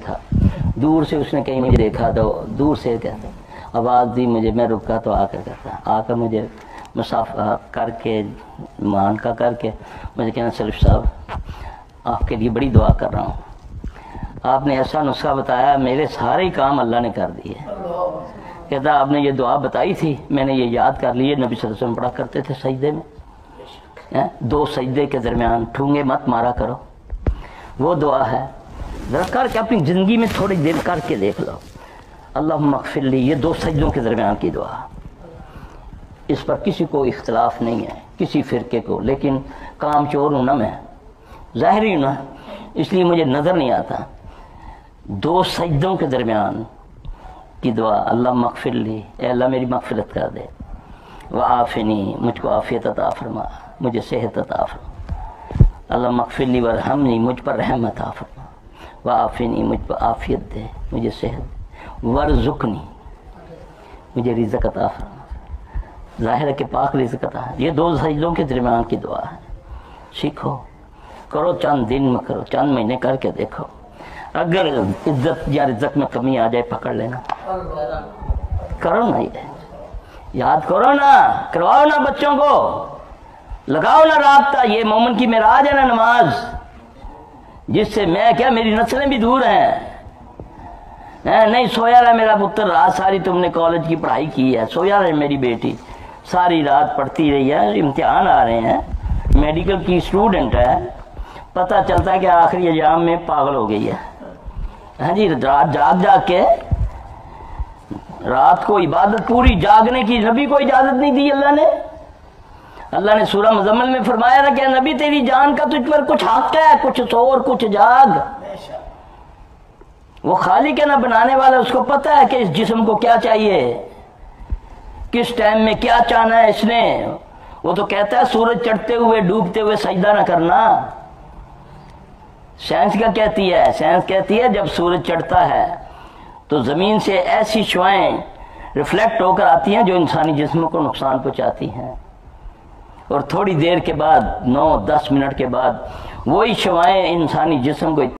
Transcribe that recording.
تھا, دور سے اس نے کہیں مجھے دیکھا تو دور سے کہتا آواز دی مجھے, میں رکا تو آ کر کہتا, آ کر مجھے مسافہ کر کے مان کا کر کے مجھے کہنا سلف صاحب آپ کے لیے بڑی دعا کر رہا ہوں, آپ نے ایسا نسخہ بتایا میرے سارے کام اللہ نے کر دیے. کہتا آپ نے یہ دعا بتائی تھی, میں نے یہ یاد کر لی, نبی صلی اللہ علیہ وسلم پڑھا کرتے تھے سجدے میں, 2 سجدے کے درمیان ٹھونگے مت مارا کرو, وہ دعا ہے. ذرا کر کے اپنی زندگی میں تھوڑی دیر کر کے دیکھ لو, اللہم اغفر لی, یہ 2 سجدوں کے درمیان کی دعا. اس پر کسی کو اختلاف نہیں ہے, کسی فرقے کو, لیکن کام چور ہوں نا میں, ظاہری ہوں نا, اس لیے مجھے نظر نہیں آتا. 2 سجدوں کے درمیان کی دعا, اللہم اغفر لی, اے اللہ میری مغفرت کر دے, وعافنی, مجھ کو عافیت عطا فرما, مجھے صحت عطا فرما, اللہم اغفر لی ورحمنی, مجھ پر رحم عطا فرما, وعافنی, مجھ پر عافیت دے, مجھے صحت, ورزقنی, مجھے رزق عطا فرما. ظاہر ہے کہ پاک رزق عطا ہے. یہ 2 سجدوں کے درمیان کی دعا ہے, سیکھو, کرو, چند دن میں کرو, چند مہینے کر کے دیکھو, اگر عزت یا رزق میں کمی آ جائے پکڑ لینا, کرو نا, یہ یاد کرو نا, کرواؤ نا بچوں کو, لگاؤ نا رابطہ. یہ مومن کی معراج ہے نا نماز, جس سے میں کیا میری نسلیں بھی دور ہیں. نہیں سویا رہا میرا پتر, رات ساری تم نے کالج کی پڑھائی کی ہے, سویا رہے میری بیٹی, ساری رات پڑھتی رہی ہے, امتحان آ رہے ہیں, میڈیکل کی اسٹوڈنٹ ہے, پتہ چلتا ہے کہ آخری ایام میں پاگل ہو گئی ہے. ہاں جی, رات جاگ جاگ کے, رات کو عبادت پوری جاگنے کی نبی کو اجازت نہیں دی اللہ نے. اللہ نے سورہ مزمل میں فرمایا تھا کہ نبی تیری جان کا تجھ پر کچھ حق ہے, کچھ سو اور کچھ جاگ. وہ خالق ہے نا بنانے والا, اس کو پتہ ہے کہ اس جسم کو کیا چاہیے, کس ٹائم میں کیا چاہنا ہے اس نے. وہ تو کہتا ہے سورج چڑھتے ہوئے ڈوبتے ہوئے سجدہ نہ کرنا. سائنس کیا کہتی ہے, سائنس کہتی ہے جب سورج چڑھتا ہے تو زمین سے ایسی شعاعیں ریفلیکٹ ہو کر آتی ہیں جو انسانی جسم کو نقصان پہنچاتی ہیں, اور تھوڑی دیر کے بعد 9-10 منٹ کے بعد وہی شعاعیں انسانی جسم کو